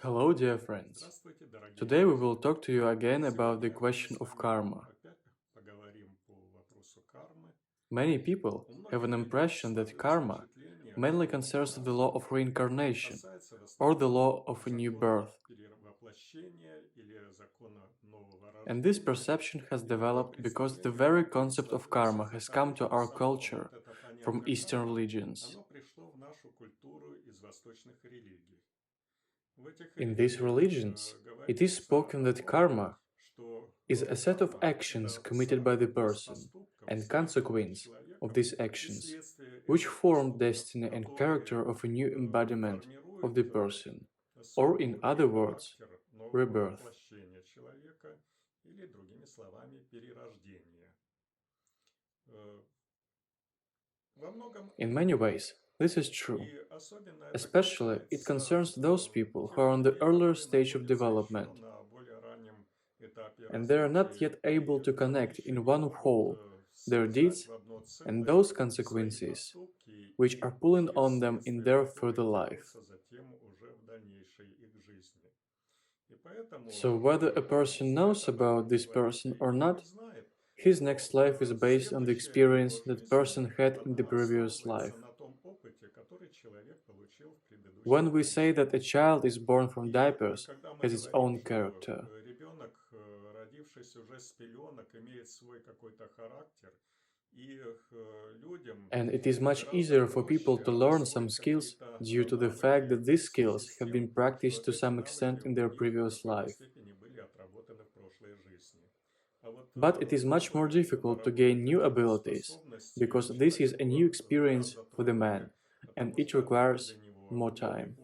Hello, dear friends. Today we will talk to you again about the question of karma. Many people have an impression that karma mainly concerns the law of reincarnation or the law of a new birth. And this perception has developed because the very concept of karma has come to our culture from Eastern religions. In these religions, it is spoken that karma is a set of actions committed by the person and consequence of these actions, which form destiny and character of a new embodiment of the person, or in other words, rebirth. In many ways, this is true. Especially, it concerns those people who are on the earlier stage of development, and they are not yet able to connect in one whole their deeds and those consequences which are pulling on them in their further life. So whether a person knows about this person or not, his next life is based on the experience that person had in the previous life. When we say that a child is born from diapers has its own character, and it is much easier for people to learn some skills due to the fact that these skills have been practiced to some extent in their previous life. But it is much more difficult to gain new abilities, because this is a new experience for the man, and it requires more time.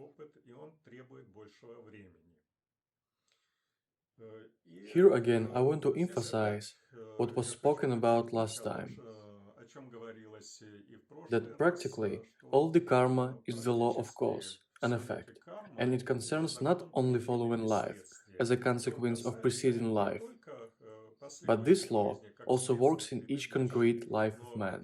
Here again, I want to emphasize what was spoken about last time, that practically all the karma is the law of cause and effect, and it concerns not only following life as a consequence of preceding life, but this law also works in each concrete life of man.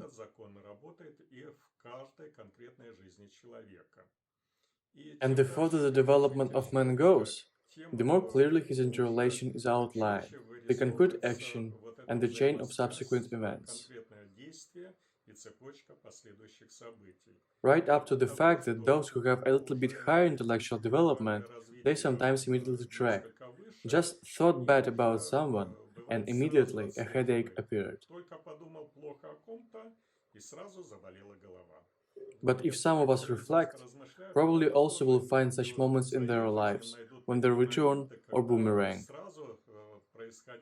And the further the development of man goes, the more clearly his interrelation is outlined, the concrete action and the chain of subsequent events. Right up to the fact that those who have a little bit higher intellectual development, they sometimes immediately track, just thought bad about someone, and immediately a headache appeared. But if some of us reflect, probably also will find such moments in their lives, when the return or boomerang,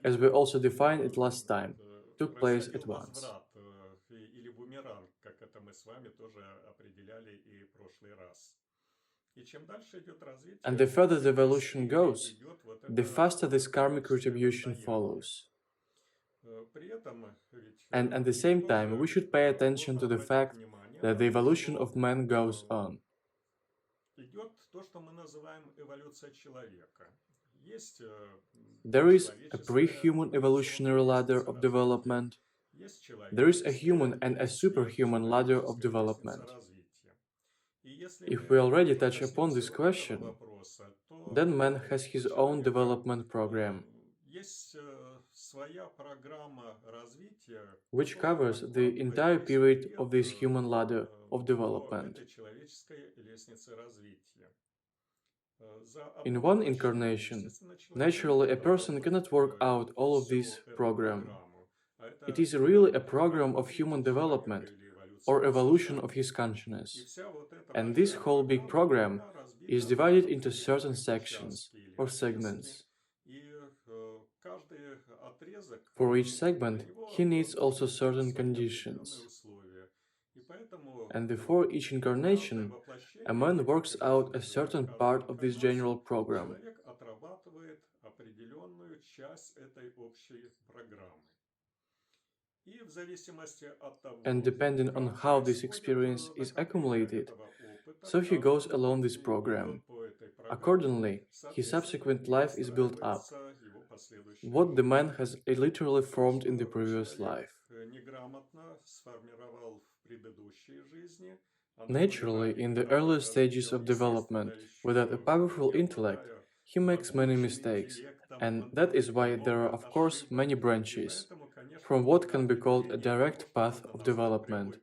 as we also defined it last time, took place at once. And the further the evolution goes, the faster this karmic retribution follows. And at the same time, we should pay attention to the fact that the evolution of man goes on. There is a pre-human evolutionary ladder of development. There is a human and a superhuman ladder of development. If we already touch upon this question, then man has his own development program, which covers the entire period of this human ladder of development. In one incarnation, naturally a person cannot work out all of this program. It is really a program of human development or evolution of his consciousness. And this whole big program is divided into certain sections or segments. For each segment, he needs also certain conditions. And before each incarnation, a man works out a certain part of this general program. And depending on how this experience is accumulated, so he goes along this program. Accordingly, his subsequent life is built up, what the man has literally formed in the previous life. Naturally, in the earlier stages of development, without a powerful intellect, he makes many mistakes, and that is why there are of course many branches, from what can be called a direct path of development,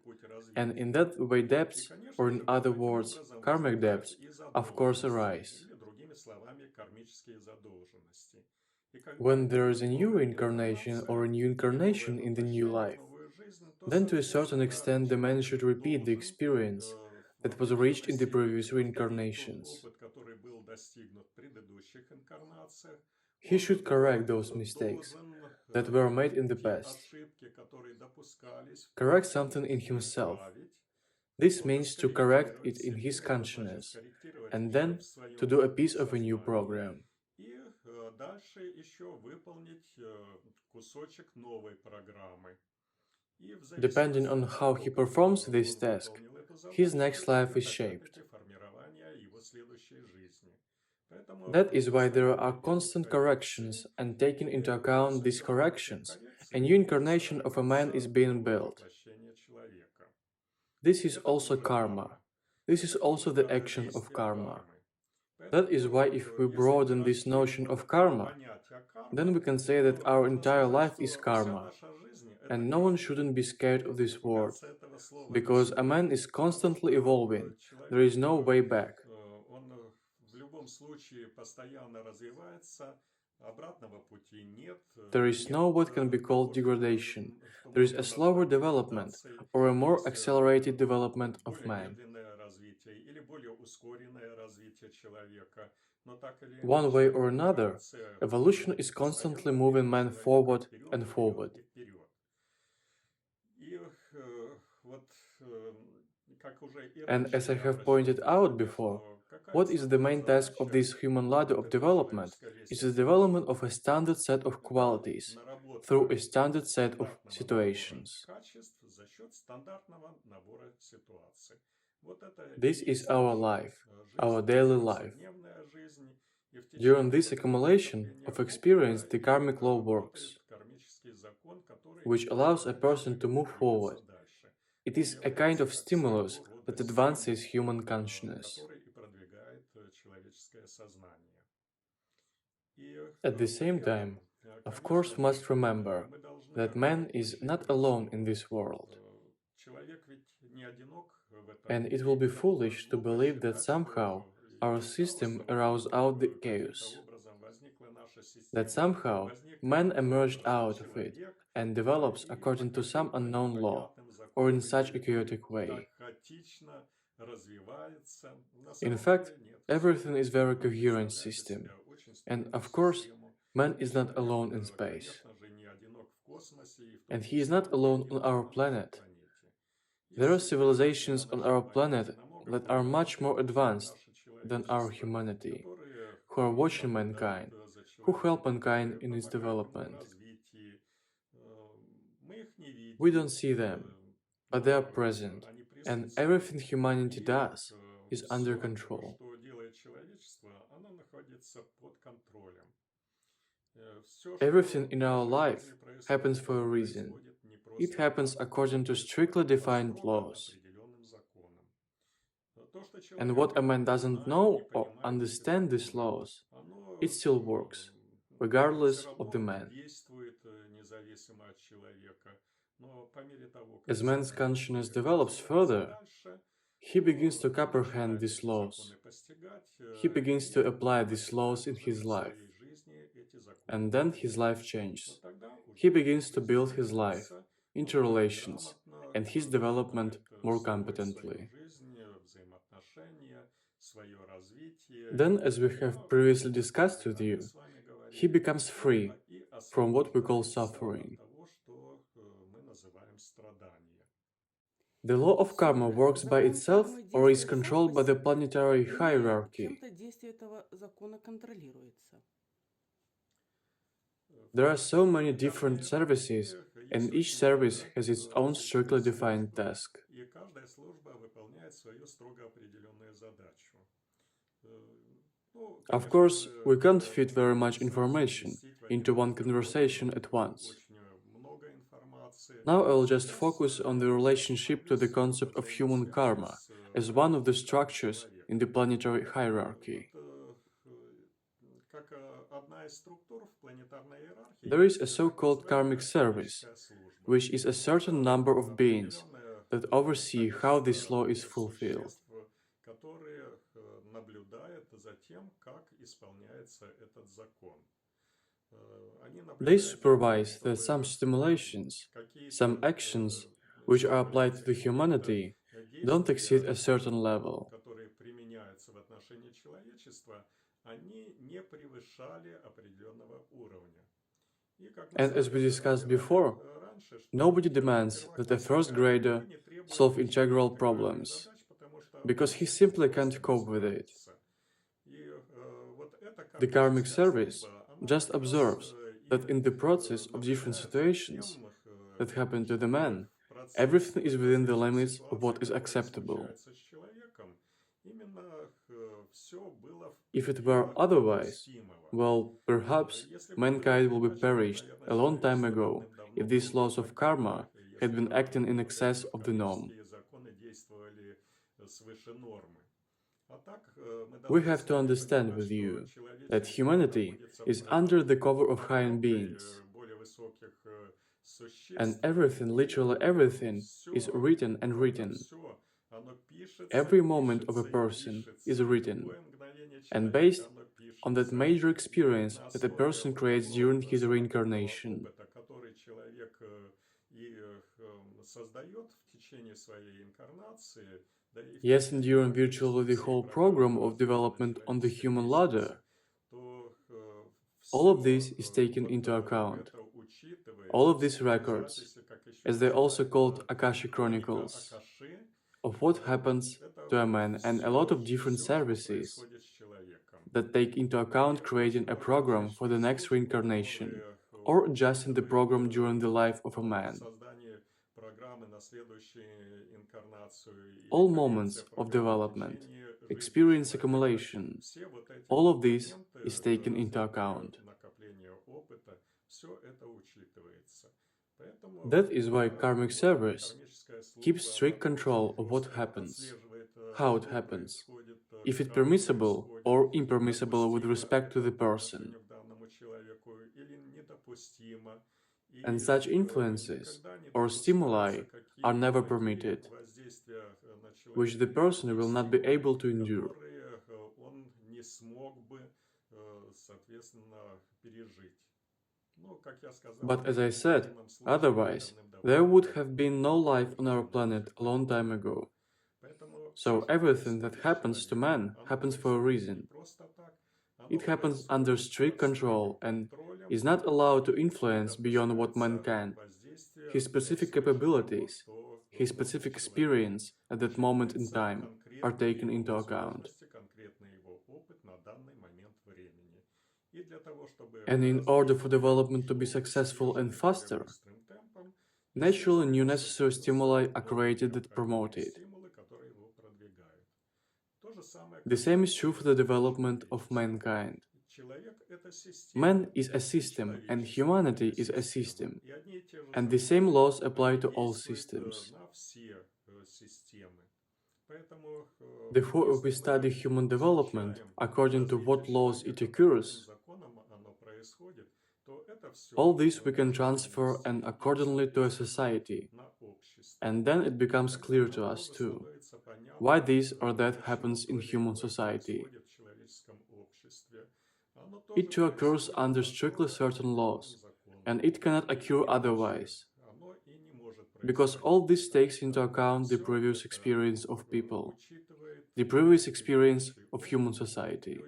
and in that way depths, or in other words, karmic depths, of course arise. When there is a new reincarnation or a new incarnation in the new life, then to a certain extent the man should repeat the experience that was reached in the previous reincarnations. He should correct those mistakes that were made in the past. Correct something in himself. This means to correct it in his consciousness, and then to do a piece of a new program. Depending on how he performs this task, his next life is shaped. That is why there are constant corrections, and taking into account these corrections, a new incarnation of a man is being built. This is also karma. This is also the action of karma. That is why if we broaden this notion of karma, then we can say that our entire life is karma. And no one shouldn't be scared of this word, because a man is constantly evolving, there is no way back. There is no what can be called degradation, there is a slower development, or a more accelerated development of man. One way or another, evolution is constantly moving man forward and forward. And as I have pointed out before, what is the main task of this human ladder of development is the development of a standard set of qualities through a standard set of situations. This is our life, our daily life. During this accumulation of experience, the karmic law works, which allows a person to move forward. It is a kind of stimulus that advances human consciousness. At the same time, of course, we must remember that man is not alone in this world. And it will be foolish to believe that somehow our system aroused out the chaos, that somehow man emerged out of it and develops according to some unknown law, or in such a chaotic way. In fact, everything is a very coherent system, and of course, man is not alone in space. And he is not alone on our planet. There are civilizations on our planet that are much more advanced than our humanity, who are watching mankind, who help mankind in its development. We don't see them, but they are present, and everything humanity does is under control. Everything in our life happens for a reason. It happens according to strictly defined laws. And what a man doesn't know or understand these laws, it still works, regardless of the man. As man's consciousness develops further, he begins to comprehend these laws. He begins to apply these laws in his life. And then his life changes. He begins to build his life, interrelations, and his development more competently. Then, as we have previously discussed with you, he becomes free from what we call suffering. The law of karma works by itself or is controlled by the planetary hierarchy. There are so many different services, and each service has its own strictly defined task. Of course, we can't fit very much information into one conversation at once. Now I'll just focus on the relationship to the concept of human karma as one of the structures in the planetary hierarchy. There is a so-called Karmic Service, which is a certain number of beings that oversee how this law is fulfilled. They supervise that some stimulations, some actions which are applied to the humanity don't exceed a certain level. And as we discussed before, nobody demands that a first grader solve integral problems, because he simply can't cope with it. The Karmic Service just observes that in the process of different situations that happen to the man, everything is within the limits of what is acceptable. If it were otherwise, well, perhaps mankind will be perished a long time ago if these laws of karma had been acting in excess of the norm. We have to understand with you that humanity is under the cover of higher beings, and everything, literally everything, is written and written. Every moment of a person is written, and based on that major experience that a person creates during his reincarnation. Yes, and during virtually the whole program of development on the human ladder, all of this is taken into account. All of these records, as they're also called Akashic Chronicles, of what happens to a man, and a lot of different services that take into account creating a program for the next reincarnation, or adjusting the program during the life of a man. All moments of development, experience accumulation, all of this is taken into account. That is why Karmic Service keeps strict control of what happens, how it happens, if it's permissible or impermissible with respect to the person. And such influences or stimuli are never permitted, which the person will not be able to endure. But as I said, otherwise, there would have been no life on our planet a long time ago. So everything that happens to man happens for a reason. It happens under strict control and is not allowed to influence beyond what man can. His specific capabilities, his specific experience at that moment in time are taken into account. And in order for development to be successful and faster, naturally new necessary stimuli are created that promote it. The same is true for the development of mankind. Man is a system and humanity is a system, and the same laws apply to all systems. Therefore, if we study human development according to what laws it occurs, all this we can transfer and accordingly to a society, and then it becomes clear to us too why this or that happens in human society. It too occurs under strictly certain laws, and it cannot occur otherwise, because all this takes into account the previous experience of people, the previous experience of human society.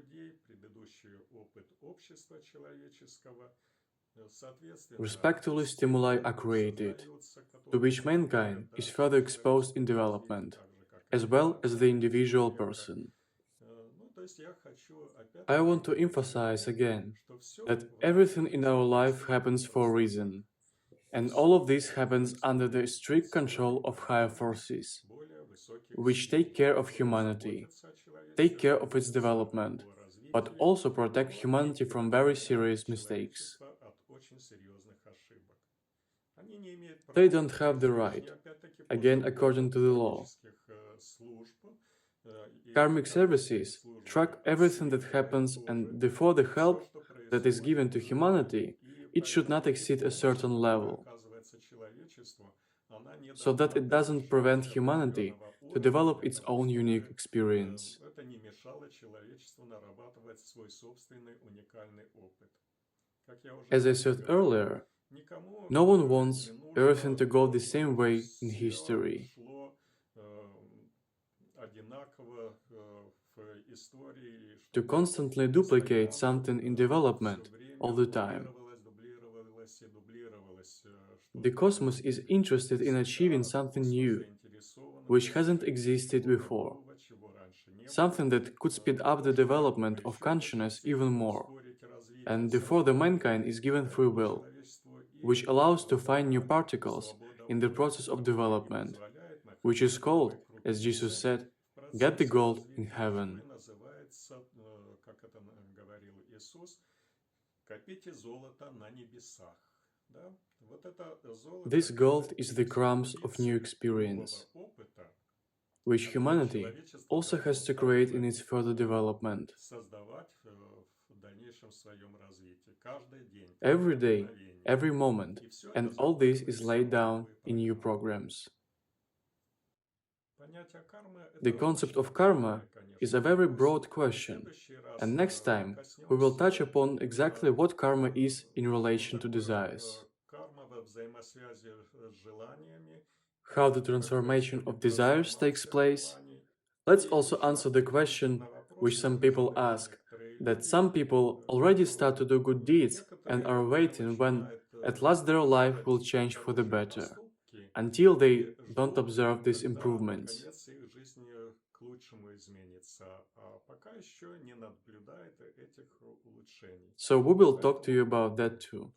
Respectively, stimuli are created, to which mankind is further exposed in development, as well as the individual person. I want to emphasize again that everything in our life happens for a reason, and all of this happens under the strict control of higher forces, which take care of humanity, take care of its development, but also protect humanity from very serious mistakes. They don't have the right, again according to the law, Karmic Services track everything that happens, and therefore the help that is given to humanity, it should not exceed a certain level, so that it doesn't prevent humanity to develop its own unique experience. As I said earlier, no one wants everything to go the same way in history. To constantly duplicate something in development all the time. The cosmos is interested in achieving something new, which hasn't existed before. Something that could speed up the development of consciousness even more. And therefore the mankind is given free will, which allows to find new particles in the process of development, which is called, as Jesus said, get the gold in heaven. This gold is the crumbs of new experience, which humanity also has to create in its further development. Every day, every moment, and all this is laid down in new programs. The concept of karma is a very broad question, and next time we will touch upon exactly what karma is in relation to desires. How the transformation of desires takes place. Let's also answer the question which some people ask, that some people already start to do good deeds and are waiting when at last their life will change for the better, until they don't observe these improvements. So we will talk to you about that too.